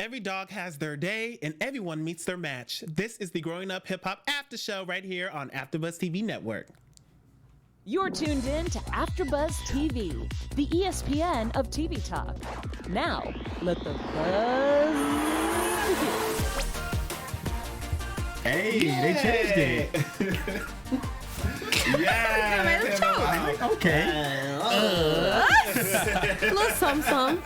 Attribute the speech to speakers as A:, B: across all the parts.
A: Every dog has their day, and everyone meets their match. This is the Growing Up Hip Hop After Show right here on AfterBuzz TV Network.
B: You're tuned in to AfterBuzz TV, the ESPN of TV talk. Now, let the buzz begin.
C: Hey, they changed it.
A: Yeah.
C: Okay.
D: A little something.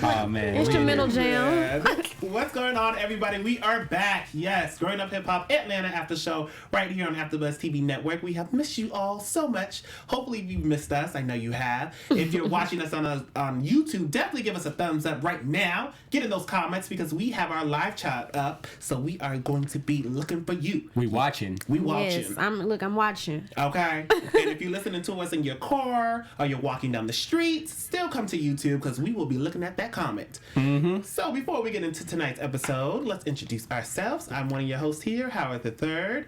C: Oh, man.
D: Instrumental jam.
A: Yeah. What's going on, everybody? We are back. Yes, Growing Up Hip Hop Atlanta After Show right here on AfterBuzz TV Network. We have missed you all so much. Hopefully you've missed us. I know you have. If you're watching us on YouTube, definitely give us a thumbs up right now. Get in those comments because we have our live chat up. So we are going to be looking for you.
C: We watching.
D: Yes, I'm watching.
A: Okay. And if you're listening to us in your car or you're walking down the street, still come to YouTube because we will be looking at that comment.
C: Mm-hmm.
A: So before we get into tonight's episode, let's introduce ourselves. I'm one of your hosts here, Howard III.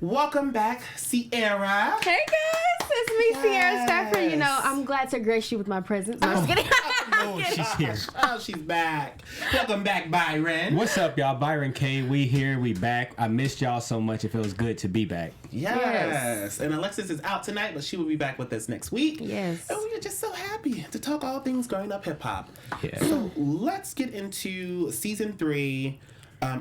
A: Welcome back, Sierra.
D: Hey guys, it's me, Sierra Stafford. You know, I'm glad to grace you with my presence. No, I'm just kidding.
C: Oh, she's here.
A: Oh, she's back. Welcome back, Byron.
C: What's up, y'all? Byron K. We here. We back. I missed y'all so much. It feels good to be back.
A: Yes. And Alexis is out tonight, but she will be back with us next week.
D: Yes.
A: And we are just so happy to talk all things Growing Up Hip Hop.
C: Yeah.
A: So let's get into season 3.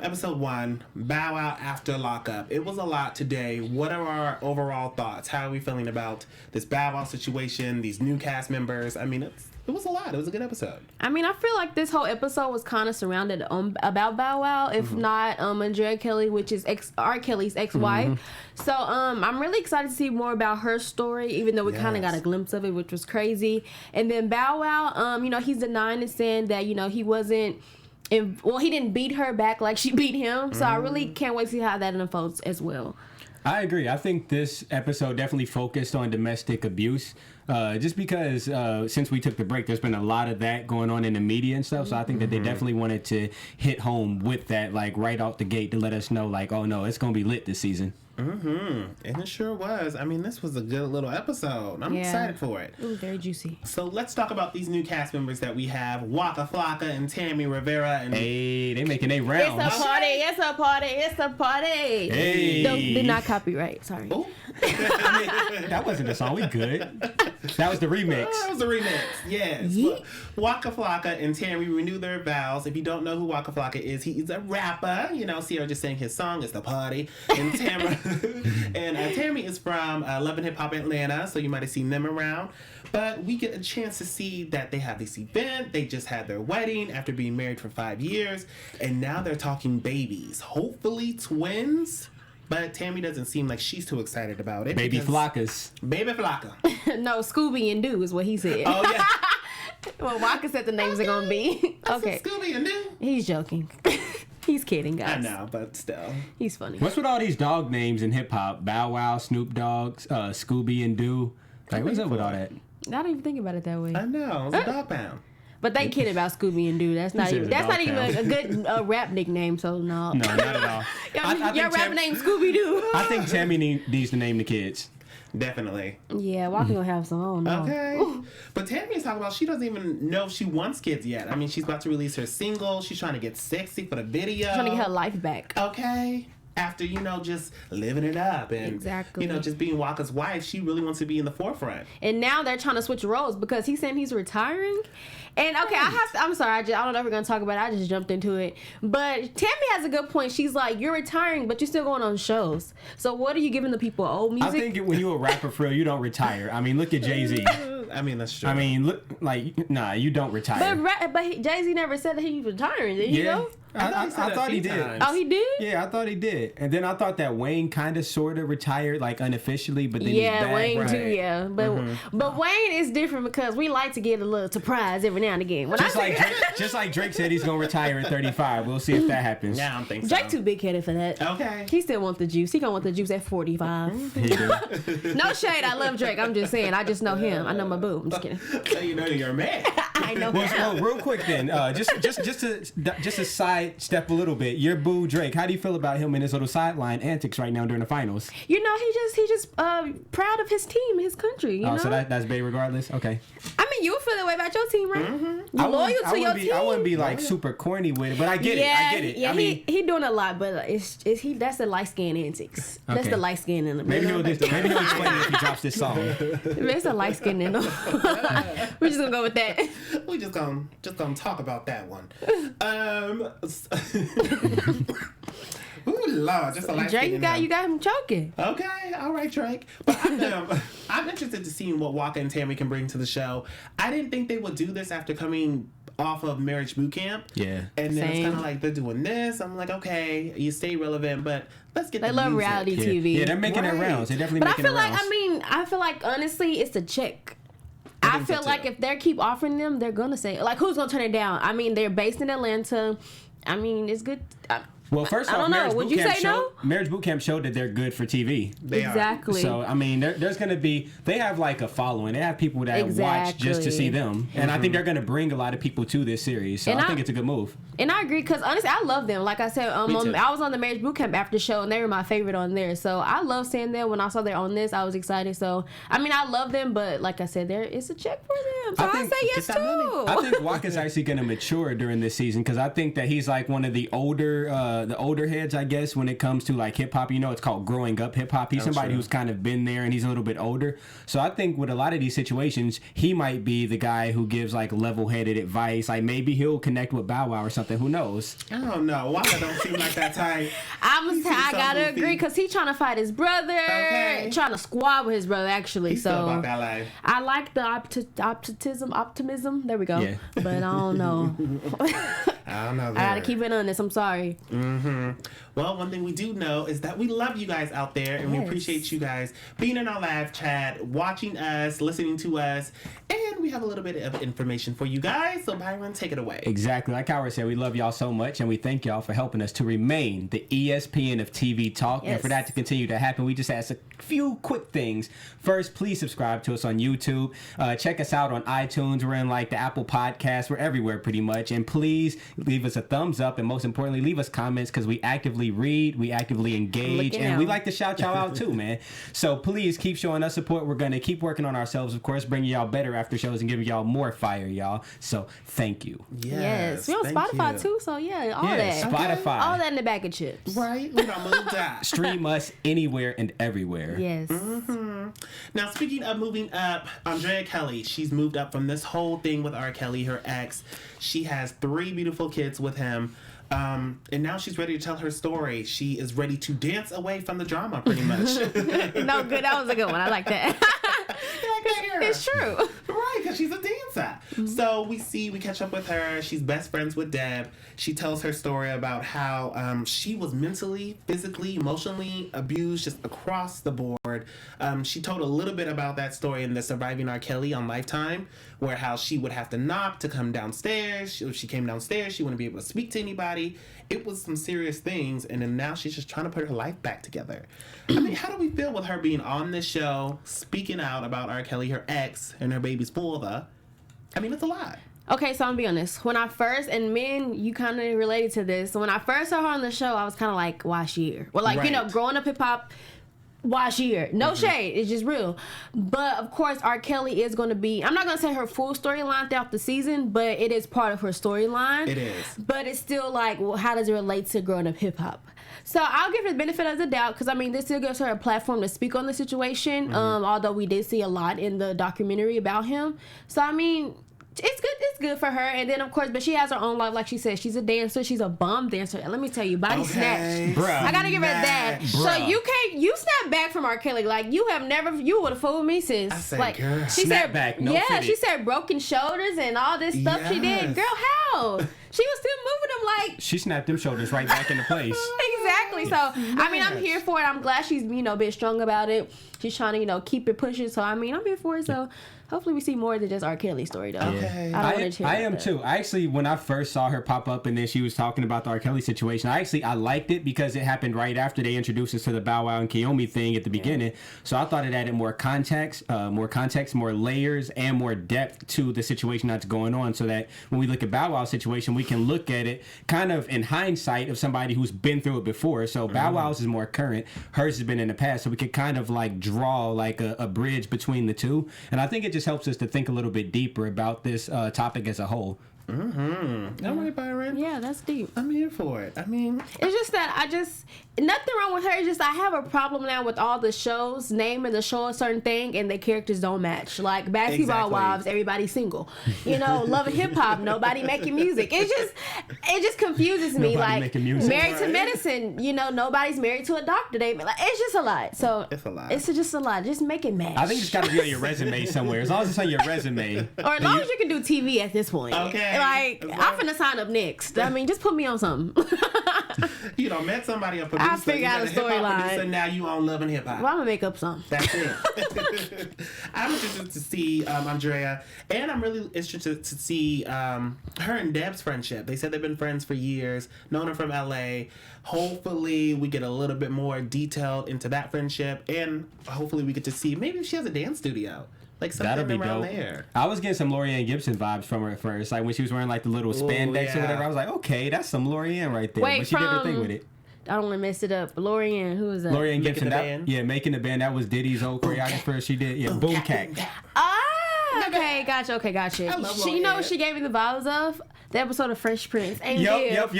A: Episode 1, Bow Wow After Lockup. It was a lot today. What are our overall thoughts? How are we feeling about this Bow Wow situation, these new cast members? I mean, it was a lot. It was a good episode.
D: I mean, I feel like this whole episode was kind of surrounded about Bow Wow, if not Andrea Kelly, which is R. Kelly's ex-wife. So I'm really excited to see more about her story, even though we kind of got a glimpse of it, which was crazy. And then Bow Wow, you know, he's denying and saying that, you know, he wasn't... he didn't beat her back like she beat him. So I really can't wait to see how that unfolds as well.
C: I agree. I think this episode definitely focused on domestic abuse. Just because since we took the break, there's been a lot of that going on in the media and stuff. So I think that they definitely wanted to hit home with that, like right out the gate to let us know, like, oh no, it's going to be lit this season.
A: And it sure was. I mean, this was a good little episode. I'm excited for it.
D: It was very juicy.
A: So let's talk about these new cast members that we have. Waka Flocka and Tammy Rivera. And
C: Hey, they making their rounds.
D: It's a party. It's a party. It's a party.
C: Hey.
D: Did not copyright. Sorry.
A: Oh.
C: That wasn't the song. We good. That was the remix.
A: That was the remix. Yes.
D: Yeet.
A: Waka Flocka and Tammy renew their vows. If you don't know who Waka Flocka is, he's a rapper. You know, Sierra just sang his song. It's the party. And Tammy is from Love and Hip Hop Atlanta, so you might have seen them around. But we get a chance to see that they have this event. They just had their wedding after being married for 5 years, and now they're talking babies. Hopefully twins. But Tammy doesn't seem like she's too excited about it.
C: Baby Flockas.
A: Baby Flocka.
D: No, Scooby and Doo is what he said.
A: Oh, yeah.
D: Well, Waka said the names are going to be. Okay.
A: Scooby and Doo.
D: He's joking. He's kidding, guys.
A: I know, but still.
D: He's funny.
C: What's with all these dog names in hip hop? Bow Wow, Snoop Dogg, Scooby and Doo. Like, what's up with all that?
D: I don't even think about it that way.
A: I know. It's a dog pound.
D: But they kidding about Scooby and Doo. That's not
C: said
D: even.
C: it's a
D: That's not
C: dog
D: even
C: pound.
D: a good rap nickname. So no.
C: No, not at all.
D: Your rap name Scooby Doo.
C: I think Tammy needs to name the kids.
A: Definitely.
D: Yeah, Waka gonna have some. I don't know.
A: Okay. But Tammy is talking about she doesn't even know if she wants kids yet. I mean, she's about to release her single. She's trying to get sexy for the video.
D: Trying to get her life back.
A: Okay. After, you know, just living it up and,
D: Exactly.
A: you know, just being Waka's wife, she really wants to be in the forefront.
D: And now they're trying to switch roles because he's saying he's retiring. And okay, I'm sorry, I don't know if we're gonna talk about it. I just jumped into it. But Tammy has a good point. She's like, you're retiring, but you're still going on shows. So what are you giving the people? Old music?
C: I think when you're a rapper for real, you don't retire. I mean, look at Jay-Z.
A: I mean, that's true.
C: I mean, look, like, nah, you don't retire.
D: But Jay-Z never said that he was retiring, did he? Know?
C: I thought he did.
A: times.
D: Oh, he did?
C: Yeah, I thought he did. And then I thought that Wayne kind of sort of retired, like unofficially, but then he's back.
D: Wayne
C: right?
D: too, yeah. But Wayne is different because we like to get a little surprise every now and again. When
C: Just like Drake said he's going to retire at 35. We'll see if that happens.
A: Yeah, I don't think so.
D: Drake too big-headed for that.
A: Okay.
D: He still wants the juice. He gonna want the juice at 45.
C: He do.
D: No shade, I love Drake. I'm just saying. I just know him. I know my boo. I'm just kidding.
A: So you know you're a man.
D: I know
C: Well,
D: him.
C: real quick then, just to sidestep a little bit. Your boo Drake, how do you feel about him and his little sideline antics right now during the finals?
D: You know, he just proud of his team, his country. You know,
C: So that's big regardless. Okay.
D: I mean, you feel that way about your team, right?
A: Mm-hmm.
D: You loyal to your team.
C: I wouldn't be like super corny with it, but I get it. I get it.
D: Yeah,
C: I mean,
D: he doing a lot, but that's the light skin antics. That's
C: Okay.
D: the light skin in him.
C: maybe he'll explain it if he drops this song.
D: There's a light skin in him. We're just gonna go with that.
A: We just gonna talk about that one. Ooh, Lord, just a light
D: Drake,
A: skin
D: you got him choking.
A: Okay, all right, Drake. But I'm interested to see what Waka and Tammy can bring to the show. I didn't think they would do this after coming off of Marriage Boot Camp.
C: Yeah.
A: And then it's
D: Same.
A: kind of like they're doing this. I'm like, okay, you stay relevant, but let's get
D: They
A: the
D: love
A: music.
D: reality
C: Yeah.
D: TV.
C: Yeah, they're making
A: Right.
C: their rounds. They're definitely
D: But I
C: making
D: feel
C: their
D: like,
C: rounds.
D: I feel like honestly, it's a check. I
A: think so,
D: feel like
A: too.
D: if they keep offering them, they're gonna say like, who's gonna turn it down? I mean, they're based in Atlanta. I mean, it's good.
C: Well, first
D: I
C: off,
D: don't know. Would you say no?
C: Marriage Boot Camp showed that they're good for TV.
A: They are.
D: Exactly.
C: So I mean, there's going to be. They have like a following. They have people that watch just to see them, and I think they're going to bring a lot of people to this series. So
D: And
C: I think it's a good move.
D: And I agree because honestly, I love them. Like I said,
A: Me too.
D: I was on the Marriage Boot Camp after show, and they were my favorite on there. So I love seeing them. When I saw they're on this, I was excited. So I mean, I love them, but like I said, there is a check for them. So
C: I
D: I
C: think-
D: say yes
A: get that money.
D: too.
C: I think Waka's actually going to mature during this season because I think that he's like one of the older heads, I guess, when it comes to like hip hop. You know, it's called growing up hip hop. He's somebody
A: true.
C: who's kind of been there and he's a little bit older. So I think with a lot of these situations, he might be the guy who gives like level-headed advice. Like maybe he'll connect with Bow Wow or something. Who knows?
A: I don't know. Waka don't seem like that type. He seems
D: I
A: so
D: gotta
A: goofy.
D: agree because he's trying to fight his brother,
A: Okay.
D: trying to squab with his brother actually.
A: He's still
D: So
A: about that life.
D: I like the optimism. There we go.
C: Yeah.
D: But I don't know.
A: I don't know.
D: I gotta keep it honest. I'm sorry.
A: Well, one thing we do know is that we love you guys out there, and we
D: Yes.
A: appreciate you guys being in our live chat, watching us, listening to us, and we have a little bit of information for you guys. So, Byron, take it away.
C: Exactly. Like Howard said, we love y'all so much, and we thank y'all for helping us to remain the ESPN of TV talk. And
D: Yes.
C: for that to continue to happen, we just ask a few quick things. First, please subscribe to us on YouTube. Check us out on iTunes. We're in like the Apple Podcasts. We're everywhere pretty much. And please leave us a thumbs up, and most importantly, leave us comments because we actively read, we actively engage,
D: Looking
C: and we
D: out.
C: like to shout y'all out too, man. So please keep showing us support. We're going to keep working on ourselves, of course, bringing y'all better after shows and giving y'all more fire, y'all. So thank you.
D: Yes. We're on
A: thank
D: Spotify
A: you.
D: too. So yeah, all
C: Yeah,
D: that.
C: Spotify.
D: All that in the bag of chips.
A: Right? We done moved out.
C: Stream us anywhere and everywhere.
D: Yes.
A: Now, speaking of moving up, Andrea Kelly, she's moved up from this whole thing with R. Kelly, her ex. She has 3 beautiful kids with him. And now she's ready to tell her story. She is ready to dance away from the drama, pretty much.
D: No, good. That was a good one. I like that. It's true.
A: Right, because she's a dancer. So we catch up with her. She's best friends with Deb. She tells her story about how she was mentally, physically, emotionally abused just across the board. She told a little bit about that story in the Surviving R. Kelly on Lifetime, where how she would have to knock to come downstairs. If she came downstairs, she wouldn't be able to speak to anybody. It was some serious things, and then now she's just trying to put her life back together. I mean, how do we feel with her being on this show, speaking out about R. Kelly, her ex, and her baby's father? I mean, it's a lot.
D: Okay, so I'm gonna be honest. When I first, and men, you kind of related to this. When I first saw her on the show, I was kind of like, why she here? Well, like, you know,
A: Right.
D: growing up hip hop, why she here? No shade, it's just real. But of course, R. Kelly is going to be, I'm not going to say her full storyline throughout the season, but it is part of her storyline.
A: It is.
D: But it's still like, well, how does it relate to growing up hip hop? So I'll give her the benefit of the doubt because I mean, this still gives her a platform to speak on the situation. Although we did see a lot in the documentary about him. So I mean, it's good for her. And then of course, but she has her own life. Like she said, she's a dancer. She's a bomb dancer. And let me tell you, body snatch.
C: Bruh.
D: I gotta give her that.
C: Bruh.
D: So you snap back from R. Kelly. Like you would have fooled me, sis.
A: I say,
D: like
A: girl.
D: she
C: Snap
D: said,
C: back, no
D: yeah,
C: fitted.
D: she said broken shoulders and all this stuff she
A: Yes.
D: did. Girl, how? She was still moving them like
C: She snapped them shoulders right back into place.
D: exactly. So I mean, I'm here for it. I'm glad she's being strong about it. She's trying to keep it pushing. So I mean, I'm here for it. So hopefully we see more than just R. Kelly's story though.
A: Okay.
C: I am too. I actually, when I first saw her pop up and then she was talking about the R. Kelly situation, I liked it because it happened right after they introduced us to the Bow Wow and Kiyomi thing at the beginning. So I thought it added more context, more layers, and more depth to the situation that's going on, so that when we look at Bow Wow's situation, we can look at it kind of in hindsight of somebody who's been through it before. So Bow Wow's is more current, hers has been in the past, so we could kind of like draw like a bridge between the two. And I think it just helps us to think a little bit deeper about this topic as a whole.
A: Mm-hmm. All right, Byron.
D: Yeah, that's deep.
A: I'm here for it. I mean,
D: it's just that nothing wrong with her. It's just I have a problem now with all the shows naming the show a certain thing and the characters don't match. Like Basketball Wives, everybody's single. You know, Love and Hip Hop, nobody making music. It just confuses me. Like Married to Medicine, you know, nobody's married to a doctor. It's just a lot. So
A: it's a lot.
D: It's just a lot. Just make it match.
C: I think it's got to be on your resume somewhere. As long as it's on your resume,
D: or as long as you can do TV at this point.
A: Okay.
D: Like I'm finna sign up next. I mean, just put me on something.
A: You know, met somebody, a producer.
D: I figure out a storyline.
A: Now you on Love and Hip Hop.
D: Well, I'm gonna make up something.
A: That's it. I'm interested to see Andrea, and I'm really interested to see her and Deb's friendship. They said they've been friends for years, known her from LA. Hopefully, we get a little bit more detailed into that friendship, and hopefully, we get to see maybe if she has a dance studio. Like something
C: that'll be
A: around
C: dope.
A: There.
C: I was getting some Lorianne Gibson vibes from her at first. Like when she was wearing like the little spandex or whatever. I was like, okay, that's some Lorianne right there.
D: Wait,
C: but she did her thing with it.
D: I don't want to mess it up. Lorianne, who is that?
C: Lorianne Gibson. Making the band. That was Diddy's old choreographer. She did. Yeah, Boom Cat.
D: Okay, gotcha.
A: I love
D: You know what she gave me the vibes of? The episode of Fresh Prince.
C: Yep.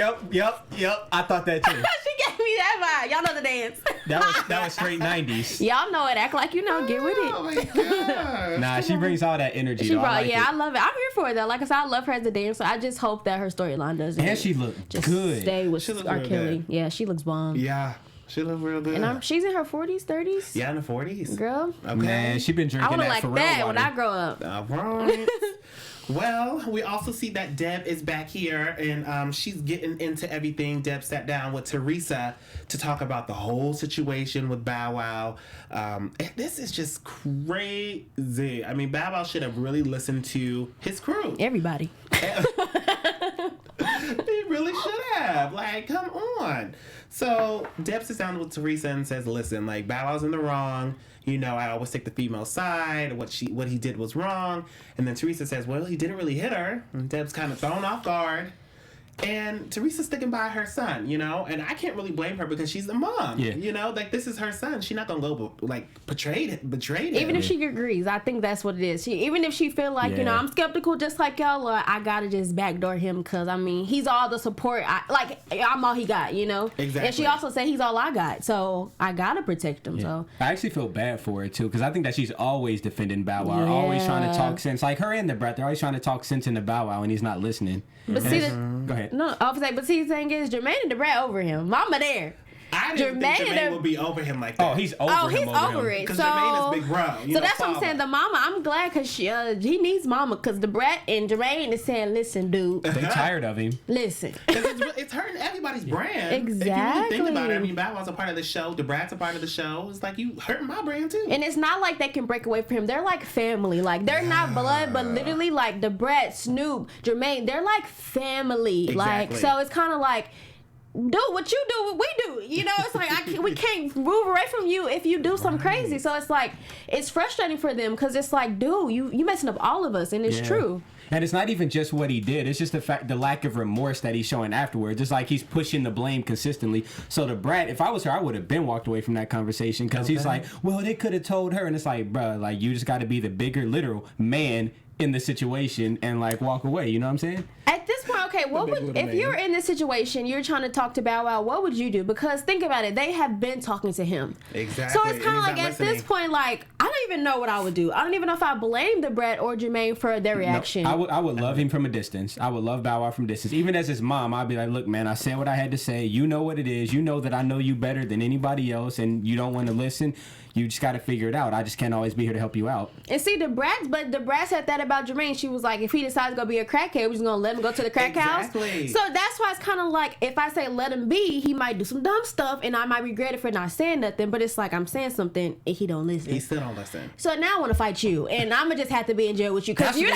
C: I thought that too.
D: She gave me that vibe. Y'all know the dance.
C: That was straight 90s.
D: Y'all know it. Act like you know. Get with it.
A: Oh my god.
C: Nah, she brings all that energy.
D: I love it. I'm here for it though. Like I said, I love her as a dancer. I just hope that her storyline doesn't.
C: And she looked
D: just
C: good.
D: Stay with R. Kelly. Yeah, she looks bomb.
A: Yeah. She looked real good.
D: And she's in her 40s, 30s?
A: Yeah, in the 40s.
D: Girl.
A: Okay.
C: Man, she been drinking that
D: like
C: Pharrell
D: that
C: water.
D: when I grow up.
A: All right. Well, we also see that Deb is back here, and she's getting into everything. Deb sat down with Teresa to talk about the whole situation with Bow Wow. And this is just crazy. I mean, Bow Wow should have really listened to his crew.
D: Everybody.
A: He really should have. Like, come on. So Deb sits down with Teresa and says, listen, like, Bow Wow's in the wrong. You know, I always take the female side. What he did was wrong. And then Teresa says, well, he didn't really hit her. And Deb's kind of thrown off guard. And Teresa's sticking by her son, you know? And I can't really blame her because she's the mom.
C: Yeah.
A: You know? Like, this is her son. She's not going to go, like, betray him.
D: Even if she agrees, I think that's what it is. Even if she feel like, you know, I'm skeptical just like y'all, or I got to just backdoor him because, I mean, he's all the support. I'm all he got, you know?
A: Exactly.
D: And she also said he's all I got. So I got to protect him. So
C: I actually feel bad for her, too, because I think that she's always defending Bow Wow, always trying to talk sense. Like, her and the brat, they're always trying to talk sense into Bow Wow, and he's not listening.
D: But
C: go ahead.
D: No, I was like, but see, the thing is, Jermaine and the brat over him. Mama there.
A: I didn't think Jermaine would be over him like that.
C: Oh, he's over
A: it. Because Jermaine is big bro.
D: So that's what I'm saying. The mama, I'm glad because he needs mama. Because the brat and Jermaine is saying, listen, dude.
C: They tired of him.
D: Listen.
A: It's hurting everybody's brand.
D: Exactly.
A: If you really think about it, I mean, Bow Wow's a part of the show. The brat's a part of the show. It's like, you hurting my brand too.
D: And it's not like they can break away from him. They're like family. Like, they're not blood, but literally, like, the brat, Snoop, Jermaine, they're like family.
A: Exactly.
D: Like, so it's kind of like, do what you do, what we do. You know, it's like we can't move away from you if you do something crazy. So it's like, it's frustrating for them because it's like, dude, you messing up all of us, and it's true.
C: And it's not even just what he did. It's just the lack of remorse that he's showing afterwards. It's like he's pushing the blame consistently. So the brat, if I was her, I would have been walked away from that conversation because he's like, well, they could have told her. And it's like, bruh, like, you just got to be the bigger, literal man in the situation and like walk away. You know what I'm saying?
D: At this point, okay, what would if you're in this situation, you're trying to talk to Bow Wow, what would you do? Because think about it, they have been talking to him.
A: Exactly.
D: So it's kind of like at this point, like, I don't even know what I would do. I don't even know if I blame the brat or Jermaine for their reaction.
C: No, I would love him from a distance. I would love Bow Wow from a distance. Even as his mom, I'd be like, look, man, I said what I had to say. You know what it is. You know that I know you better than anybody else, and you don't want to listen. you just got to figure it out. I just can't always be here to help you out.
D: And see, the brat said that about Jermaine. She was like, if he decides to go be a crackhead, we're just gonna let him go to the crack house. So that's why it's kind of like, if I say let him be, he might do some dumb stuff, and I might regret it for not saying nothing. But it's like I'm saying something, and he don't listen.
A: He still don't listen.
D: So now I want to fight you, and I'm gonna just have to be in jail with you because you.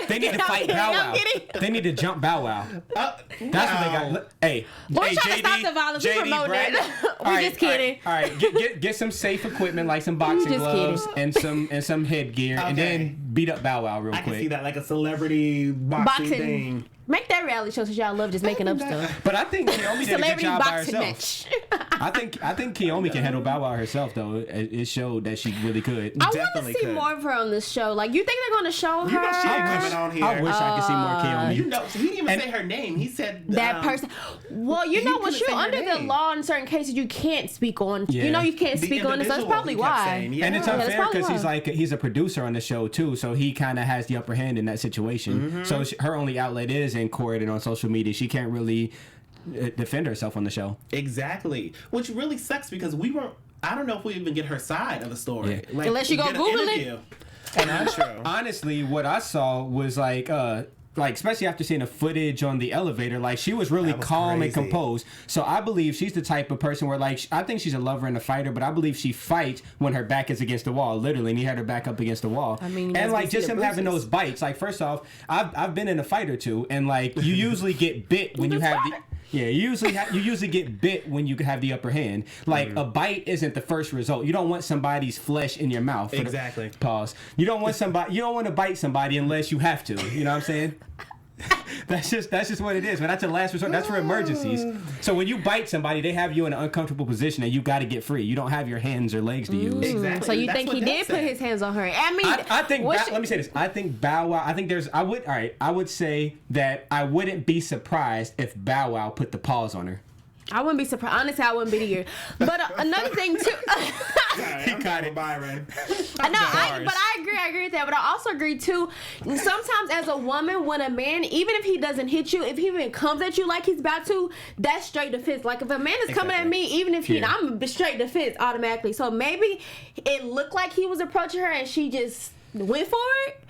C: They need to fight Bow Wow. They need to jump Bow Wow. That's what they got. Hey,
D: we're trying
C: JD,
D: to stop the violence. We promote that. We're just kidding.
C: All right, get some safe equipment like some boxing gloves and some headgear, and then beat up Bow Wow real quick.
A: I can see that like a celebrity boxing thing.
D: Make that reality show since y'all love just making up stuff.
C: But I think Kiyomi did a good job by herself.
D: Match.
C: I think Kiyomi can handle Bow Wow herself though. It showed that she really could.
D: I want to see more of her on this show. Like, you think they're going to show her?
A: You know she ain't coming on here.
C: I wish I could see more Kiyomi.
A: You know, he didn't even say her name. He said
D: that person. Well, you know, when you're under the law in certain cases, you can't speak on. Yeah. You know, you can't speak on it. So that's probably why.
C: And it's unfair because he's a producer on the show too, so he kind of has the upper hand in that situation. So her only outlet is in court and on social media. She can't really defend herself on the show.
A: Exactly. Which really sucks because I don't know if we even get her side of the story.
D: Yeah. Like, unless you go Google it.
C: And honestly, what I saw was like especially after seeing the footage on the elevator, like she was really calm and composed. So I believe she's the type of person where like I think she's a lover and a fighter, but I believe she fights when her back is against the wall, literally, and he had her back up against the wall. I mean, and like just him having those bites. Like first off, I've been in a fight or two, and like you usually get bit when you have the. Yeah, you usually get bit when you have the upper hand. Like a bite isn't the first result. You don't want somebody's flesh in your mouth.
A: Exactly.
C: Pause. You don't want to bite somebody unless you have to. You know what I'm saying? That's just what it is. But that's a last resort. That's for emergencies. So when you bite somebody, they have you in an uncomfortable position, and you got to get free. You don't have your hands or legs to use.
A: Exactly.
D: So you think he did put his hands on her? I mean,
C: I think. Let me say this. I think Bow Wow. I would say that I wouldn't be surprised if Bow Wow put the paws on her.
D: I wouldn't be surprised. Honestly, I wouldn't be here. But another thing too.
A: He caught it, Byron.
D: I know, but I agree with that. But I also agree too. Sometimes, as a woman, when a man, even if he doesn't hit you, if he even comes at you like he's about to, that's straight defense. Like if a man is coming at me, even if I'm straight defense automatically. So maybe it looked like he was approaching her and she just went for it.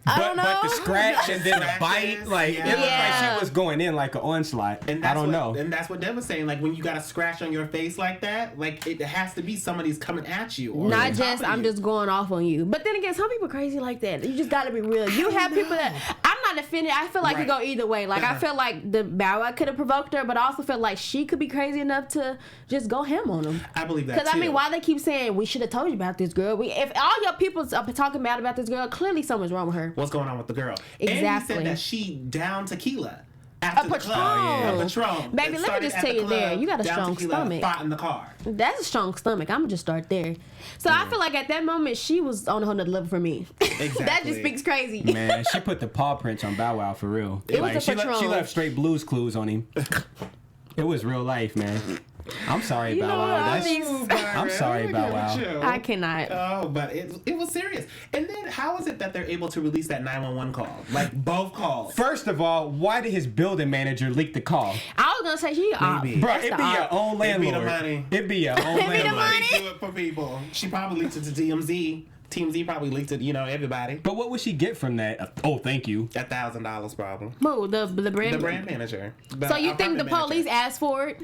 D: I don't know.
C: But the scratch and then the bite, like it looked like she was going in like an onslaught. And I don't know.
A: And that's what Dev was saying. Like when you got a scratch on your face like that, like it has to be somebody's coming at you. Or
D: not just I'm just going off on you. But then again, some people crazy like that. You just got to be real. You have people that I'm not offended. I feel like it go either way. Like I feel like the Bow Wow could have provoked her, but I also feel like she could be crazy enough to just go ham on him.
A: I believe that too.
D: Because I mean, why they keep saying we should have told you about this girl? If all your people are talking bad about this girl, clearly something's wrong with her.
A: What's going on with the girl?
D: Exactly.
A: And he said that she down tequila. After the club. A Patron.
D: Baby, let me just tell you there. You got a strong stomach.
A: Fought in the car.
D: That's a strong stomach. I'm going to just start there. So I feel like at that moment, she was on a whole nother level for me.
A: Exactly.
D: That just speaks crazy.
C: Man, she put the paw prints on Bow Wow for real.
D: It was a Patron.
C: She left straight Blue's Clues on him. It was real life, man. I'm sorry, Bow Wow. I'm sorry, Bow Wow.
D: I cannot.
A: Oh, but it was serious. And then how is it that they're able to release that 911 call? Like both calls.
C: First of all, why did his building manager leak the call?
D: I was gonna say she
C: bro, it'd be your own landlord. It'd be your own landlord.
A: Do it for people. She probably leaked it to TMZ. Team Z probably leaked it, everybody.
C: But what would she get from that? Oh, thank you.
A: $1,000 problem.
D: Who, the brand?
A: The brand manager.
D: So you think the police asked for it?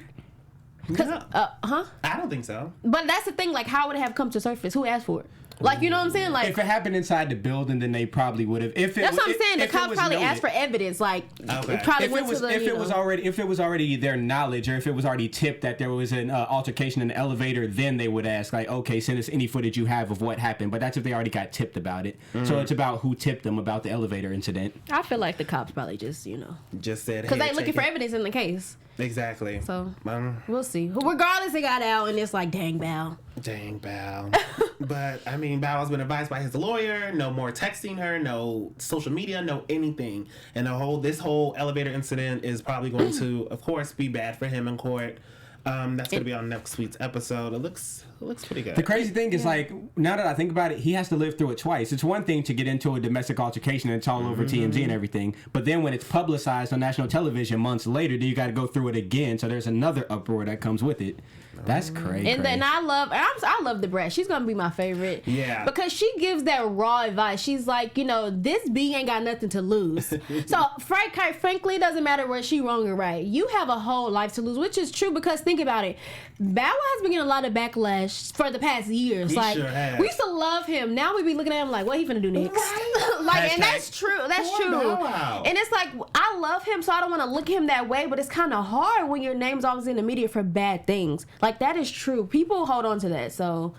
A: No.
D: I
A: don't think so.
D: But that's the thing. Like, how would it have come to surface? Who asked for it? Like, you know what I'm saying? Like,
C: if it happened inside the building, then they probably would have.
D: That's what I'm saying. The cops probably asked for evidence. Like, it probably went to the.
C: If it was already their knowledge, or if it was already tipped that there was an altercation in the elevator, then they would ask, like, okay, send us any footage you have of what happened. But that's if they already got tipped about it. So it's about who tipped them about the elevator incident.
D: I feel like the cops probably just
A: just said,
D: because they looking for evidence in the case.
A: Exactly.
D: So we'll see. Regardless, they got out, and it's like, dang, Bow.
A: Dang, Bow. But I mean, Bow has been advised by his lawyer: no more texting her, no social media, no anything. And this whole elevator incident is probably going to, of course, be bad for him in court. That's gonna be on next week's episode. It looks pretty good.
C: The crazy thing is, like, now that I think about it, he has to live through it twice. It's one thing to get into a domestic altercation and it's all over TMZ and everything, but then when it's publicized on national television months later, then you got to go through it again. So there's another uproar that comes with it. That's crazy.
D: And then I love the brat. She's gonna be my favorite.
A: Yeah.
D: Because she gives that raw advice. She's like, you know, this B ain't got nothing to lose. So frankly, it doesn't matter where she wrong or right. You have a whole life to lose, which is true because think about it. Bow Wow has been getting a lot of backlash for the past years.
A: He
D: like
A: sure has.
D: we used to love him. Now we be looking at him like, what he finna do next?
A: Right.
D: Like, and that's true. That's
A: Poor
D: true.
A: Bow Wow.
D: And it's like I love him, so I don't want to look at him that way. But it's kind of hard when your name's always in the media for bad things. Like that is true. People hold on to that. So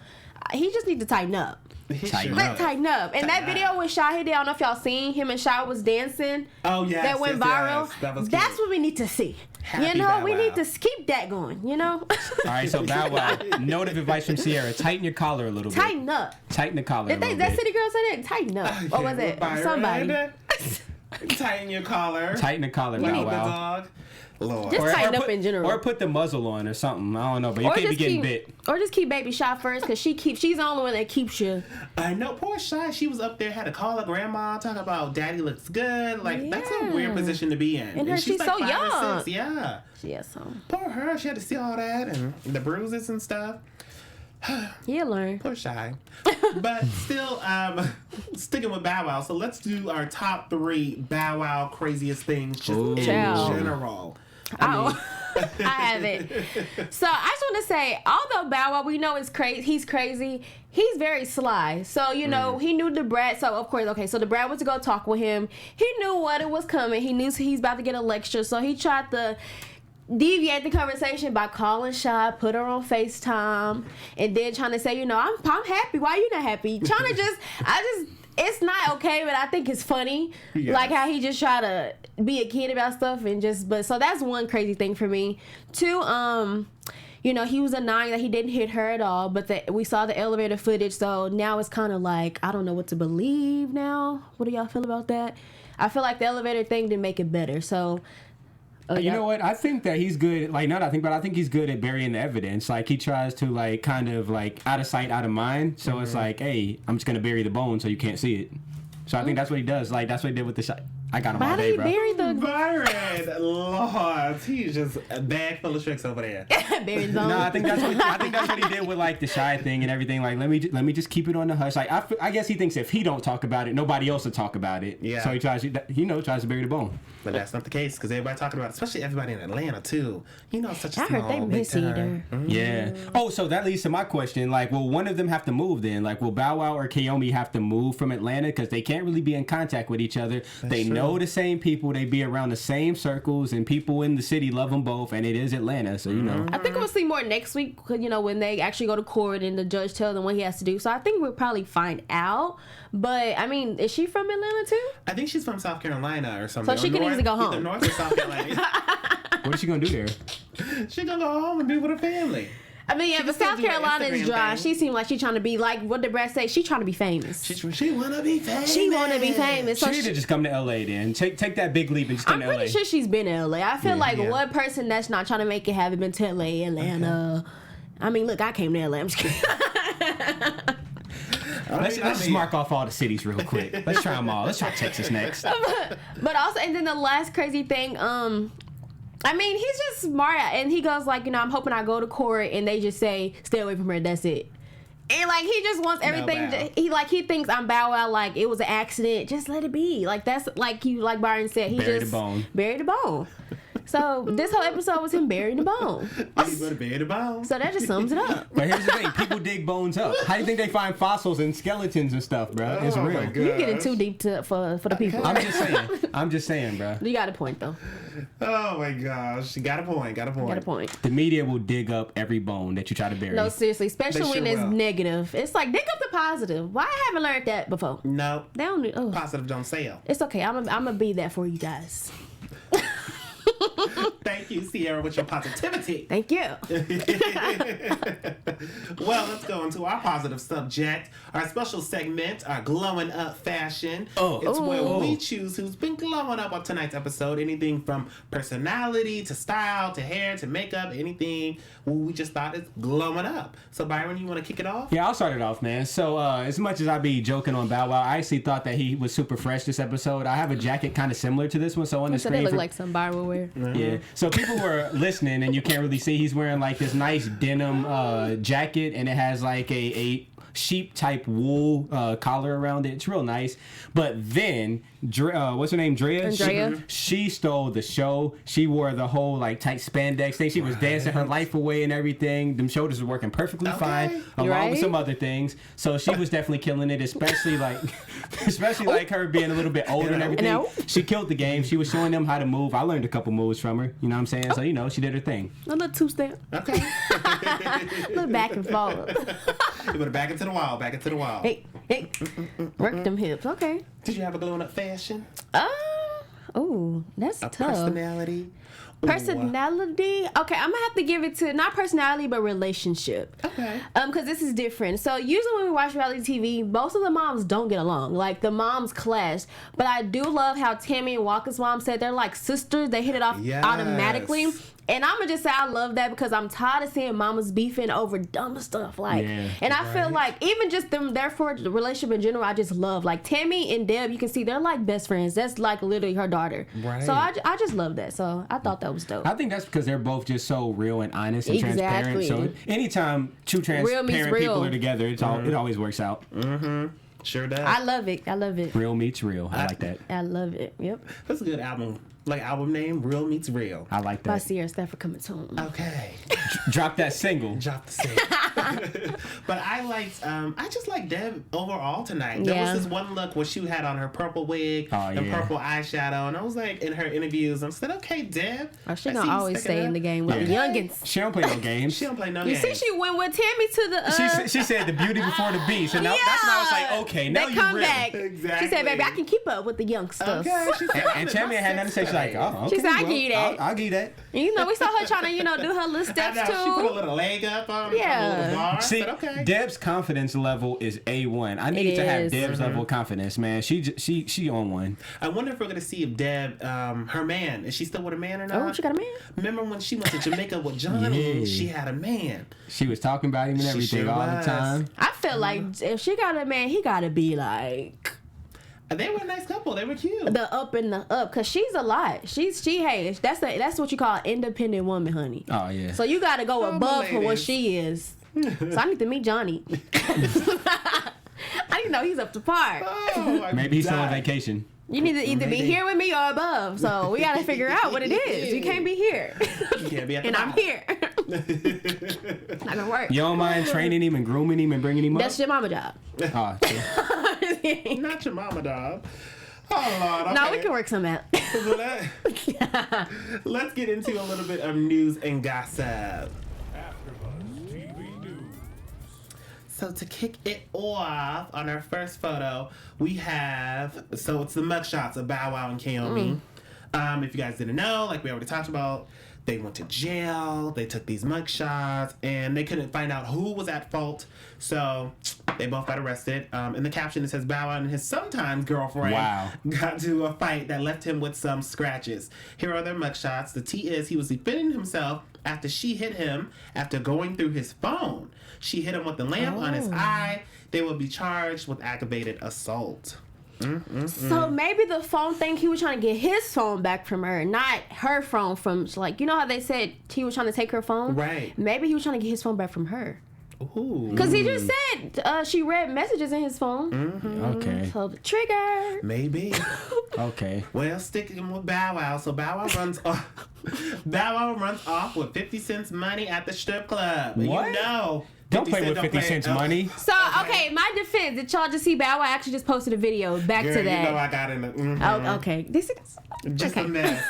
D: he just needs to tighten up.
C: Tighten up.
D: Tighten up. And that video with Shahid, I don't know if y'all seen him and Shah was dancing.
A: Oh yes,
D: that went
A: yes,
D: viral.
A: yes.
D: That's what we need to see.
A: Happy
D: you know,
A: Bow
D: we
A: Wow.
D: need to keep that going. You know,
C: All right, so Bow Wow, note of advice from Sierra: tighten your collar a little bit.
D: tighten up.
C: Tighten the collar a
D: Did
C: little
D: that
C: bit.
D: city girl say that? Tighten up. Or was it
A: Byron.
D: somebody?
A: Tighten your collar.
C: Tighten the collar,
A: Eat
C: Bow
A: the
C: Wow.
A: dog. Lord.
D: Just tighten up
C: put,
D: in general.
C: Or put the muzzle on or something. I don't know, but you can't be getting bit.
D: Or just keep baby Shah first because she's the only one that keeps you.
A: I know, poor Shy. She was up there, had to call her grandma, talk about daddy looks good. Like, that's a weird position to be in.
D: And she's
A: like
D: so
A: 5 or
D: young.
A: 6. Yeah.
D: Yeah, so
A: Poor her. She had to see all that and the bruises and stuff.
D: yeah, learn.
A: Poor Shy. But still, sticking with Bow Wow. So let's do our top 3 Bow Wow craziest things just in
D: Child.
A: general.
D: I have it. So I just want to say, although Bow Wow, we know he's crazy, he's very sly. So, you know, he knew the brat. So, of course, okay, so the brat was to go talk with him. He knew what it was coming. He knew he's about to get a lecture. So he tried to deviate the conversation by calling Shy, put her on FaceTime, and then trying to say, you know, I'm happy. Why you not happy? Trying to it's not okay, but I think it's funny.
A: Yes.
D: Like how he just try to be a kid about stuff so that's one crazy thing for me. 2, you know, he was denying that he didn't hit her at all, but we saw the elevator footage, so now it's kind of like, I don't know what to believe now. What do y'all feel about that? I feel like the elevator thing didn't make it better, so...
C: You know what? I think that he's good. Like, now that I think about it, I think he's good at burying the evidence. Like, he tries to, like, kind of, like, out of sight, out of mind. So it's like, hey, I'm just going to bury the bone so you can't see it. So I think that's what he does. Like, that's what he did with the shot. I got him all
D: How
C: day,
D: did he
C: bro.
D: bury the...
A: Byron, Lord, he's just a bag full of tricks over there.
D: bury the bone?
C: No, I think that's what he did with like the Shy thing and everything. Like, let me just keep it on the hush. Like, I guess he thinks if he don't talk about it, nobody else will talk about it.
A: Yeah.
C: So he tries to bury the bone.
A: But that's not the case because everybody talking about it, especially everybody in Atlanta too. You know, it's such a
D: I
A: small,
D: heard they
A: big
D: miss
A: town.
D: either.
C: Yeah. Oh, so that leads to my question. Like, will one of them have to move then? Like, will Bow Wow or Kayomi have to move from Atlanta because they can't really be in contact with each other? They
A: true.
C: know the same people. They be around the same circles, and people in the city love them both. And it is Atlanta, so you know.
D: I think we'll see more next week, you know, when they actually go to court and the judge tells them what he has to do. So I think we'll probably find out. But, I mean, is she from Atlanta too?
A: I think she's from South Carolina or something.
D: So she
A: Or
D: can easily go home.
A: Either North or South Carolina.
C: What is she gonna do there?
A: She gonna go home and be with her family.
D: I mean, yeah,
A: She
D: but
A: can still
D: South
A: do her
D: Carolina is
A: Instagram
D: dry.
A: thing.
D: She seemed like she's trying to be, like, what did Brad say? She's trying to be famous.
A: She wanna be famous.
D: She want to be famous.
C: She
D: So
C: need to just come to LA then. Take that big leap and just come
D: I'm
C: to LA.
D: pretty sure she's been to LA. I feel like
A: yeah.
D: one person that's not trying to make it haven't been to LA, Atlanta. I mean, look, I came to LA. I'm just kidding.
C: Let's just mark off all the cities real quick. Let's try them all. Let's try Texas next.
D: But also, and then the last crazy thing, I mean, he's just smart, and he goes like, you know, I'm hoping I go to court, and they just say, stay away from her. That's it. And like he just wants everything.
A: Bow.
D: He thinks I'm Bow Wow. Like it was an accident. Just let it be. Like that's like Byron said. He
C: Bury
D: just
C: the bone.
D: Buried the bone. So this whole episode was him burying the bone.
A: You better bury the bone.
D: So that just sums it up.
C: But here's the thing: people dig bones up. How do you think they find fossils and skeletons and stuff, bro? It's
A: Oh
C: real.
A: my God.
D: You're getting too deep for the people.
C: I'm just saying, bro.
D: You got a point though.
A: Oh my gosh, you got a point.
D: Got a point.
C: The media will dig up every bone that you try to bury.
D: No, seriously, especially
A: They
D: when
A: sure
D: it's
A: will.
D: negative. It's like dig up the positive. Why I haven't learned that before?
A: No,
D: They don't. Oh.
A: positive don't sell.
D: It's okay. I'm gonna be that for you guys.
A: Thank you, Sierra, with your positivity.
D: Thank you.
A: Well, let's go into our positive subject, our special segment, our glowing up fashion. It's where we choose who's been glowing up on tonight's episode. Anything from personality to style to hair to makeup, anything we just thought is glowing up. So, Byron, you want to kick it off?
C: Yeah, I'll start it off, man. So, as much as I be joking on Bow Wow, I actually thought that he was super fresh this episode. I have a jacket kind of similar to this one, so on the
D: So
C: screen.
D: they look like some Byron would wear.
C: Yeah. So people who are listening and you can't really see, he's wearing like this nice denim jacket, and it has like a sheep type wool collar around it. It's real nice. But then what's her name, Andrea? She stole the show. She wore the whole like tight spandex thing. She was dancing her life away and everything. Them shoulders were working perfectly fine, along with some other things. So she was definitely killing it, especially like her being a little bit older and everything. She killed the game. She was showing them how to move. I learned a couple moves from her. You know what I'm saying? So she did her thing.
D: A little two-step.
A: Okay.
D: A little back and forth.
A: You put it back into the wall. Back into the wall.
D: Hey. Work them hips. Okay.
A: Did you have a glowing up fashion?
D: That's
A: A
D: tough.
A: personality?
D: Personality? Okay, I'm gonna have to give it to not personality but relationship.
A: Okay.
D: Because this is different. So usually when we watch reality TV, most of the moms don't get along. Like the moms clash. But I do love how Tami and Waka's mom said they're like sisters. They hit it off automatically. And I'm gonna just say I love that because I'm tired of seeing mamas beefing over dumb stuff. And I feel like even just them, therefore the relationship in general, I just love. Like Tami and Deb, you can see they're like best friends. That's like literally her daughter.
A: Right.
D: So I just love that. So I thought that was dope.
C: I think that's because they're both just so real and honest and transparent. So anytime two transparent people are together, it always works out.
A: Mm-hmm. Sure does.
D: I love it.
C: Real meets real. I like that.
D: I love it. Yep.
A: That's a good album. Like album name, Real Meets Real.
C: I like
D: By
C: that.
D: Sierra Stafford coming soon.
A: Okay.
C: Drop that single.
A: Drop the single. But I just like Deb overall tonight. There was this one look where she had on her purple wig and purple eyeshadow, and I was like, in her interviews, I said, okay, Deb.
D: She gonna always stay in the game with the youngins.
C: She don't play no games.
A: She don't play no
D: games. You see, she went with Tami to the.
C: She said the beauty before the beast, and that's when I was like, okay, now you real.
D: Back.
A: Exactly.
D: She said, baby, I can keep up with the youngsters.
A: Okay.
C: And Tami had nothing to say. She's like, oh, okay.
D: She said, I give you that.
C: I'll give you that.
D: You know, we saw her trying to, do her little steps too.
A: She put a little leg up on a little bar.
C: See,
A: okay.
C: Deb's confidence level is A1. I need to have Deb's level of confidence, man. She on one.
A: I wonder if we're gonna see if Deb, her man, is she still with a man or not?
D: Oh, she got a man.
A: Remember when she went to Jamaica with Johnny? She had a man.
C: She was talking about him and everything all the time.
D: I feel like if she got a man, he gotta be like.
A: They were a nice couple. They were cute.
D: The up and the up, cause she's a lot. That's what you call an independent woman, honey.
C: Oh yeah.
D: So you gotta go above for what she is. So I need to meet Johnny. I didn't know he's up to par.
C: Oh, maybe he's still on vacation.
D: You need to either be here with me or above. So we gotta figure out what it is. You can't be here.
A: You can't be at the
D: and I'm here. Not gonna work.
C: You don't mind training him and grooming him and bringing him up?
D: That's your mama job.
C: Oh,
A: not your mama job. Oh Lord. Okay.
D: No, we can work some out.
A: Let's get into a little bit of news and gossip.
E: AfterBuzz TV News.
A: So to kick it off on our first photo, we have it's the mugshots of Bow Wow and Naomi. If you guys didn't know, like we already talked about, they went to jail, they took these mugshots, and they couldn't find out who was at fault, so they both got arrested. In the caption, it says Bow Wow and his sometimes girlfriend got to a fight that left him with some scratches. Here are their mugshots. The tea is he was defending himself after she hit him after going through his phone. She hit him with the lamp on his eye. They will be charged with aggravated assault.
D: So maybe the phone thing, he was trying to get his phone back from her, not her phone from, like, you know how they said he was trying to take her phone?
A: Right.
D: Maybe he was trying to get his phone back from her.
A: Ooh.
D: Because he just said she read messages in his phone.
C: Okay.
D: So the trigger.
A: Maybe.
C: Okay.
A: Well, sticking with Bow Wow. So Bow Wow runs off. Bow Wow runs off with 50 cents money at the strip club.
C: What?
A: You know.
C: Don't play with 50 cents money.
D: So, okay, my defense, did y'all just see Bow Wow actually just posted a video back
A: Girl,
D: to that?
A: You know I got in the...
D: Oh, okay. This is...
A: Just a mess.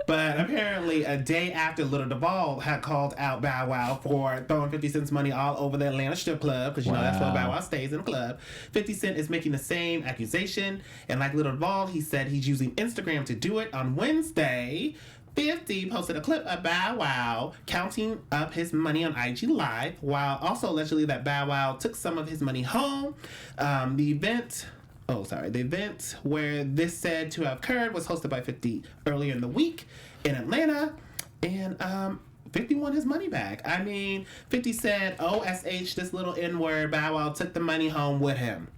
A: But apparently, a day after Little Duval had called out Bow Wow for throwing 50 Cent's money all over the Atlanta strip club, because you know that's where Bow Wow stays, in the club. 50 Cent is making the same accusation, and like Little Duval, he said he's using Instagram to do it. On Wednesday, 50 posted a clip of Bow Wow counting up his money on IG Live, while also allegedly that Bow Wow took some of his money home. The event where this said to have occurred was hosted by 50 earlier in the week in Atlanta, and 50 won his money back. I mean, 50 said, OSH, this little N-word, Bow Wow took the money home with him.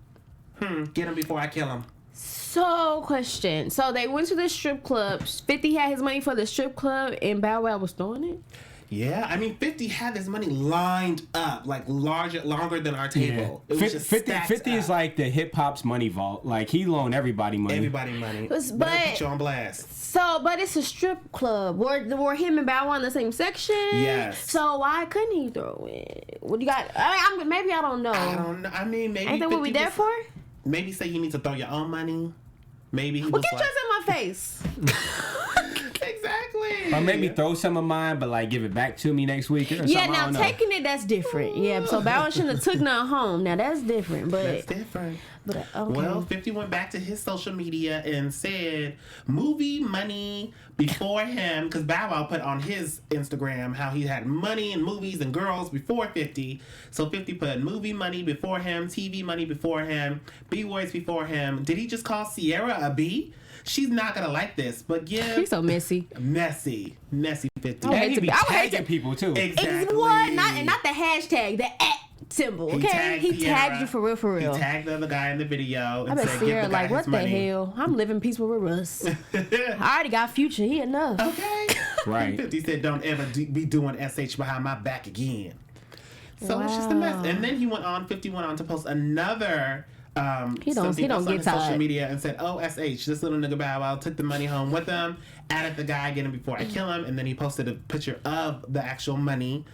A: Get him before I kill him.
D: So, question. So, they went to the strip club. 50 had his money for the strip club, and Bow Wow was throwing it?
A: Yeah, I mean, 50 had this money lined up, like longer than our table.
C: Yeah.
A: It was just
C: 50 is like the hip hop's money vault. Like, he loaned everybody money.
A: Everybody money.
D: But
A: put you on blast.
D: So, but it's a strip club. Were him and Bow Wow in the same section?
A: Yes.
D: So why couldn't he throw it? What do you got? Maybe I don't know.
A: I don't know. I mean, maybe.
D: Ain't that what we there for?
A: Maybe say you need to throw your own money. Maybe he
D: Well,
A: was
D: get yours in my face.
A: Exactly.
C: Or maybe throw some of mine, but like give it back to me next week or something.
D: Yeah, now taking it, that's different. Yeah, so Bow Wow shouldn't have took none home. Now that's different. But
A: That's different.
D: But okay.
A: Well, 50 went back to his social media and said movie money before him, because Bow Wow put on his Instagram how he had money and movies and girls before 50. So 50 put movie money before him, TV money before him, B-words before him. Did he just call Sierra a B? She's not going to like this, but give...
D: He's so messy.
A: Messy 50.
D: I
C: And he be
D: I would hate
C: tagging
D: to-
C: people too.
A: Exactly.
D: What? Not the hashtag, the symbol. Okay, he tagged you for real.
A: He tagged the other guy in the video
D: I
A: and
D: bet
A: said, "Give
D: Sierra
A: the guy
D: like, what
A: his
D: the
A: money."
D: hell? I'm living peaceful with Russ. I already got Future. He enough.
A: Okay.
C: Right.
A: 50 said, "Don't ever be doing SH behind my back again." So it's just a mess. And then 50 went on to post another
D: He don't
A: something else on
D: get
A: his social
D: tired.
A: media and said, SH, this little nigga Bow Wow took the money home with him, added the guy, get him before I kill him, and then he posted a picture of the actual money.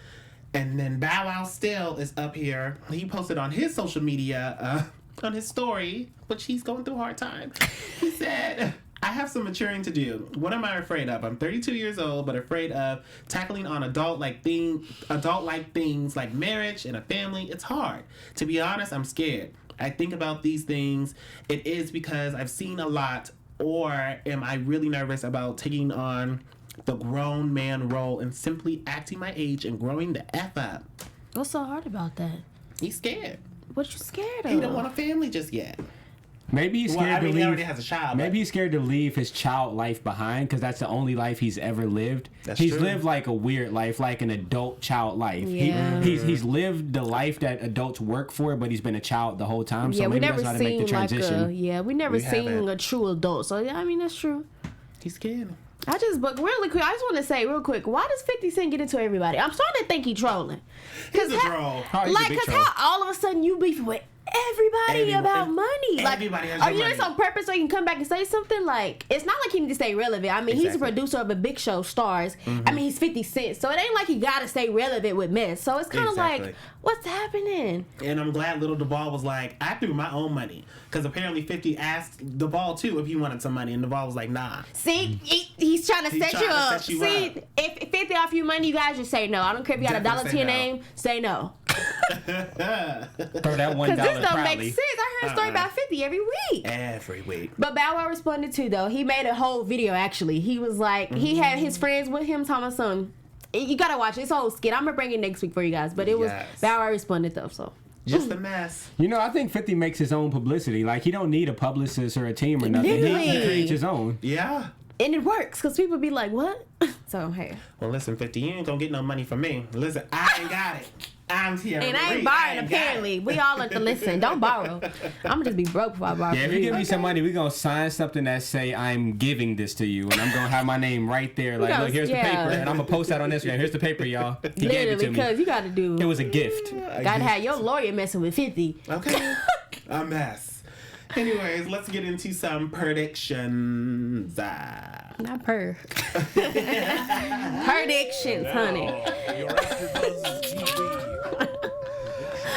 A: And then Bow Wow still is up here. He posted on his social media, on his story, which he's going through a hard time. He said, I have some maturing to do. What am I afraid of? I'm 32 years old, but afraid of tackling on adult-like things like marriage and a family. It's hard. To be honest, I'm scared. I think about these things. It is because I've seen a lot, or am I really nervous about taking on the grown man role and simply acting my age and growing the F up?
D: What's so hard about that?
A: He's scared.
D: What you scared of?
A: He don't want a family just yet.
C: Maybe he's scared
A: Well, I mean,
C: to
A: he
C: leave.
A: already has a child.
C: Maybe he's scared to leave his child life behind because that's the only life he's ever lived. He's
A: true.
C: lived like a weird life, like an adult child life.
D: Yeah.
C: He's lived the life that adults work for, but he's been a child the whole time. So
D: Yeah, we
C: maybe
D: never
C: that's how to make the
D: seen like
C: transition.
D: we never
A: We
D: seen
A: haven't.
D: a true adult. So yeah, I mean that's true.
A: He's scared.
D: But really quick, I just want to say real quick, why does 50 Cent get into everybody? I'm starting to think he trolling.
A: He's a troll.
C: Oh, he's a
D: Like,
C: big
D: cause
C: troll.
D: how all of a sudden you beef with everybody about money? Like,
A: everybody has
D: are
A: your
D: you doing
A: money.
D: this on purpose so you can come back and say something? Like, it's not like he need to stay relevant. I mean, he's a
A: Exactly.
D: producer of a big show, Stars. I mean, he's 50 Cent, so it ain't like he gotta stay relevant with mess. So it's kind of
A: Exactly.
D: like, what's happening?
A: And I'm glad Little Duval was like, I threw my own money. Because apparently 50 asked Duval too if he wanted some money. And Duval was like, nah.
D: See, he's trying to
A: He's
D: set
A: trying
D: you
A: to
D: up.
A: set you
D: See,
A: up.
D: if 50 offer you money, you guys just say no. I don't care if you got a dollar
A: Definitely
D: to your
A: say no.
D: name. Say no.
C: Throw that $1
D: Because this don't
C: proudly.
D: make sense. I heard a story about 50 every week.
A: Every week.
D: But Bow Wow responded too, though. He made a whole video, actually. He was like, he had his friends with him, Thomas son. You gotta watch it. It's a whole skit. I'm gonna bring it next week for you guys. But it was,
A: Yes.
D: Bow Wow responded though, so.
A: Just a mess.
C: You know, I think 50 makes his own publicity. Like, he don't need a publicist or a team or nothing.
D: Literally.
C: He creates his own.
A: Yeah.
D: And it works, because people be like, what? So, hey.
A: Well, listen, 50, you ain't gonna get no money from me. Listen, I ain't got it. I'm here.
D: And I ain't borrowing, apparently. We all like to listen. Don't borrow. I'm gonna just be broke before I borrow.
C: Yeah, if
D: from
C: you
D: you.
C: give me some money, we're going to sign something that say, I'm giving this to you. And I'm going to have my name right there. Like,
D: gotta-
C: look, here's the
D: yeah.
C: paper. And I'm going to post that on Instagram. Here's the paper, y'all. He gave it
D: Literally,
C: to
D: because
C: me.
D: you gotta do.
C: It was a gift.
D: Gotta have your lawyer messing with 50.
A: Okay. A mess. Anyways, let's get into some predictions.
D: Not per. Predictions, honey.
E: Your AfterBuzz TV.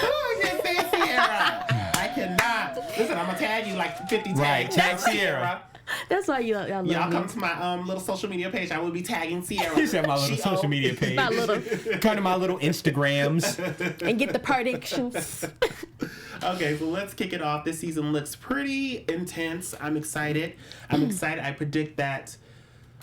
A: Oh, I can't say Sierra. I cannot. Listen, I'm gonna tag you like 50 tags.
C: Right, tag Sierra.
D: That's why y'all love
A: Y'all
D: me.
A: come to my little social media page. I will be tagging Sierra.
C: He said my little
A: She
C: social
A: old.
C: media page.
D: My little,
C: Come to my little Instagrams.
D: and get the predictions.
A: Okay, so let's kick it off. This season looks pretty intense. I'm excited. I predict that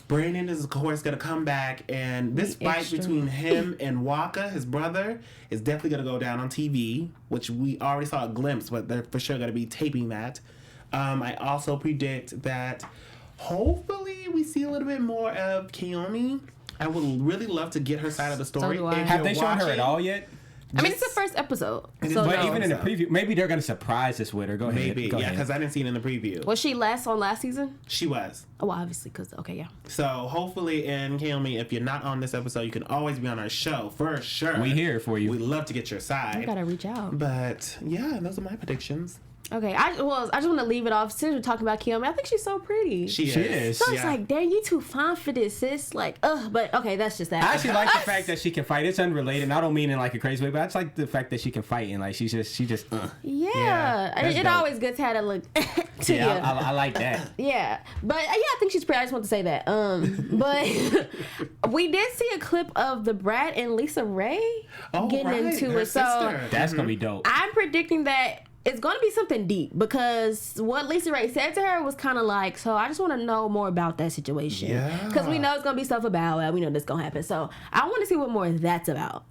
A: Brandon is, of course, going to come back, and this fight between him and Waka, his brother, is definitely going to go down on TV, which we already saw a glimpse, but they're for sure going to be taping that. I also predict that hopefully we see a little bit more of Kiyomi. I would really love to get her side of the story.
D: So do I.
C: Have they shown her at all yet?
D: I mean, it's the first episode.
C: So but even in the preview, maybe they're going to surprise us with her. Go ahead.
A: Maybe, yeah, because I didn't see it in the preview.
D: Was she on last season?
A: She was.
D: Oh, well, obviously, because, okay, yeah.
A: So hopefully, and Kiyomi, if you're not on this episode, you can always be on our show, for sure.
C: We here for you.
A: We love to get your side.
D: I got to reach out.
A: But, yeah, those are my predictions.
D: Okay, I just want to leave it off since we're talking about Kiyomi. I think she's so pretty.
A: She is.
D: So it's like, damn, you too fine for this, sis. Like, but okay, that's just that.
C: I actually like the fact that she can fight. It's unrelated, and I don't mean in like a crazy way, but I just like the fact that she can fight and like she just.
D: Yeah, it always good to have a look.
C: I like that.
D: Yeah, but yeah, I think she's pretty. I just want to say that. But we did see a clip of the Brad and Lisa Ray getting into
A: their
D: it.
A: sister.
D: So
C: That's gonna be dope.
D: I'm predicting that it's going to be something deep because what Lisa Ray said to her was kind of like, so I just want to know more about that situation.
A: Yeah.
D: Because we know it's going to be stuff about we know this going to happen. So I want to see what more that's about.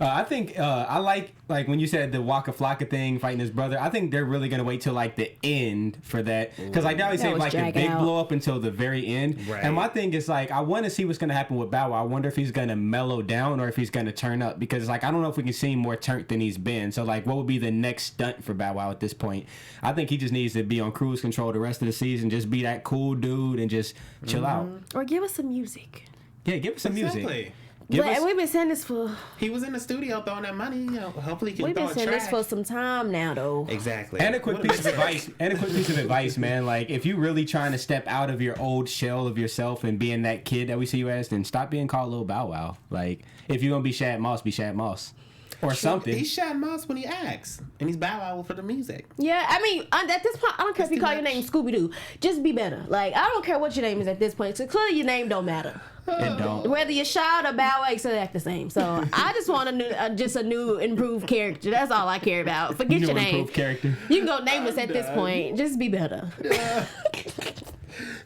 C: I think I like when you said the Waka Flocka thing, fighting his brother. I think they're really gonna wait till like the end for that because like they always say like the big blow up until the very end.
A: Right.
C: And my thing is like I want to see what's gonna happen with Bow Wow. I wonder if he's gonna mellow down or if he's gonna turn up because like I don't know if we can see him more turned than he's been. So like what would be the next stunt for Bow Wow at this point? I think he just needs to be on cruise control the rest of the season, just be that cool dude and just chill out.
D: Or give us some music.
C: Yeah, give us some music.
D: But we've been saying this for...
A: He was in the studio throwing that money. You know, hopefully he can
D: We've
A: throw
D: been
A: a
D: saying
A: track.
D: this for some time now, though.
A: Exactly.
C: And a quick piece of advice. Man. Like, if you're really trying to step out of your old shell of yourself and being that kid that we see you as, then stop being called Lil Bow Wow. Like, if you're going to be Shad Moss, be Shad Moss. Or something.
A: He's Shad Moss when he acts. And he's Bow Wow for the music.
D: Yeah, I mean, at this point, I don't care if you call your name Scooby-Doo. Just be better. Like, I don't care what your name is at this point. So clearly your name don't matter.
C: It don't.
D: Whether you're Shad or Bow Wow, you still act the same. So I just want a new improved character. That's all I care about. Forget your name.
C: Improved character.
D: You can go nameless at this point. Just be better.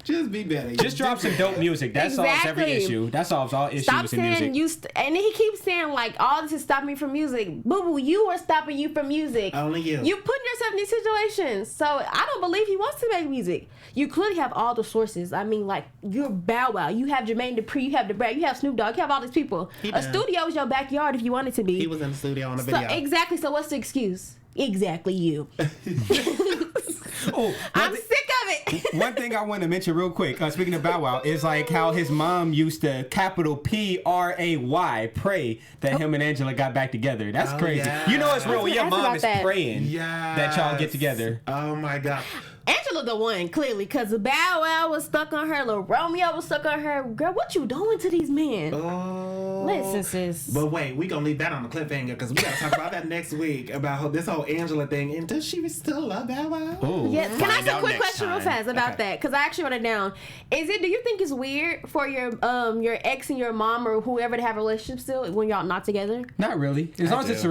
A: Just be better.
C: Just drop some dope music. That solves every issue. That solves all issues
D: Stop
C: in
D: saying
C: music.
D: and then he keeps saying like all this is stopping me from music. Boo boo, you are stopping you from music.
A: Only you.
D: You putting yourself in these situations. So I don't believe he wants to make music. You clearly have all the sources. I mean, like you're Bow Wow. You have Jermaine Dupri. You have the Brad. You have Snoop Dogg. You have all these people. A studio is your backyard if you want it to be.
A: He was in the studio on the video.
D: Exactly. So what's the excuse? Exactly you. I'm sick of it.
C: One thing I want to mention real quick, speaking of Bow Wow, is like how his mom used to capital P-R-A-Y, pray that him and Angela got back together. That's crazy.
A: Yeah.
C: You know it's real when your mom is praying
A: Yes.
C: that y'all get together.
A: Oh my God.
D: Angela the one, clearly, because Bow Wow was stuck on her. Lil Romeo was stuck on her. Girl, what you doing to these men?
A: Oh.
D: Listen, sis.
A: But wait, we gonna leave that on the cliffhanger because we gotta talk about that next week about this whole Angela thing. And does she still love Bow Wow?
C: Ooh,
D: Yes. Can I ask a
C: out
D: quick
C: next
D: question real
C: time.
D: fast about that? Because I actually wrote it down. Do you think it's weird for your ex and your mom or whoever to have a relationship still when y'all not together?
C: Not really. As long as it's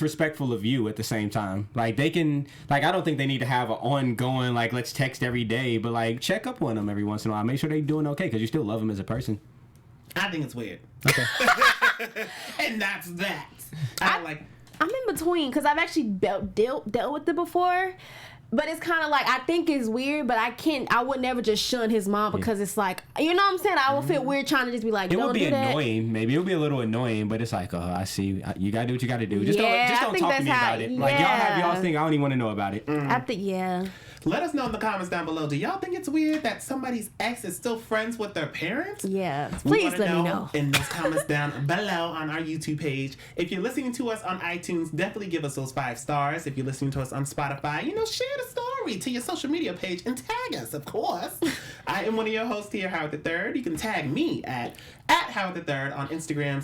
C: respectful of you at the same time. Like they can, like I don't think they need to have an ongoing like let's text every day, but like check up on them every once in a while. Make sure they're doing okay because you still love them as a person.
A: I think it's weird.
C: Okay.
A: And that's that. I'm
D: in between because I've actually dealt with it before. But it's kind of like, I think it's weird, but I would never just shun his mom because it's like, you know what I'm saying? I would feel weird trying to just be like,
C: it
D: don't
C: would be
D: do that.
C: annoying. Maybe it would be a little annoying, but it's like, oh, I see. You gotta do what you gotta do. Just
D: Yeah, I
C: don't
D: think
C: talk to me
D: that's
C: about it.
D: how-
C: Like y'all have
D: yeah.
C: y'all's thing. I don't even want to know about it.
D: I think, yeah.
A: Let us know in the comments down below. Do y'all think it's weird that somebody's ex is still friends with their parents?
D: Yeah.
A: We
D: Please
A: wanna
D: let me know.
A: in those comments down below on our YouTube page. If you're listening to us on iTunes, definitely give us those 5 stars. If you're listening to us on Spotify, share the story to your social media page and tag us, of course. I am one of your hosts here, Howard the Third. You can tag me at Howard the Third on Instagram,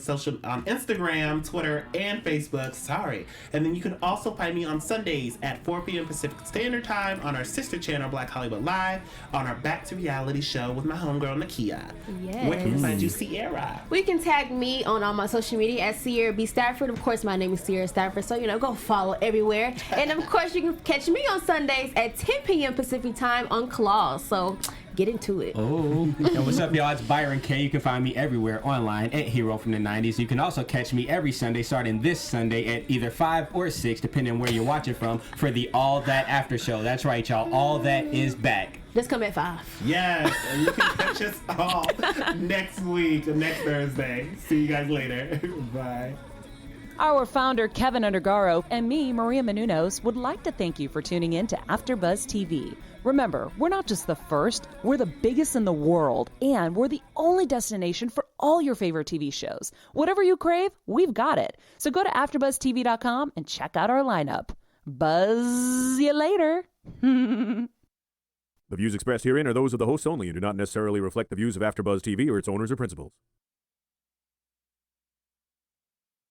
A: Twitter, and Facebook. Sorry. And then you can also find me on Sundays at 4 p.m. Pacific Standard Time on our sister channel, Black Hollywood Live, on our Back to Reality show with my homegirl, Nakia.
D: Yes.
A: Where can we find you, Sierra?
D: We can tag me on all my social media at Sierra B. Stafford. Of course, my name is Sierra Stafford, so, go follow everywhere. And, of course, you can catch me on Sundays at 10 p.m. Pacific Time on Claws. So, Get into it.
C: Oh, and what's up, y'all? It's Byron K. You can find me everywhere online at Hero from the 90s. You can also catch me every Sunday, starting this Sunday at either 5 or 6, depending on where you're watching from, for the All That After Show. That's right, y'all. All That is back.
D: Let's come at 5.
A: Yes, and you can catch us all next week, next Thursday. See you guys later. Bye.
B: Our founder, Kevin Undergaro, and me, Maria Menounos, would like to thank you for tuning in to AfterBuzz TV. Remember, we're not just the first, we're the biggest in the world, and we're the only destination for all your favorite TV shows. Whatever you crave, we've got it. So go to AfterBuzzTV.com and check out our lineup. Buzz you later.
F: The views expressed herein are those of the hosts only and do not necessarily reflect the views of AfterBuzz TV or its owners or principals.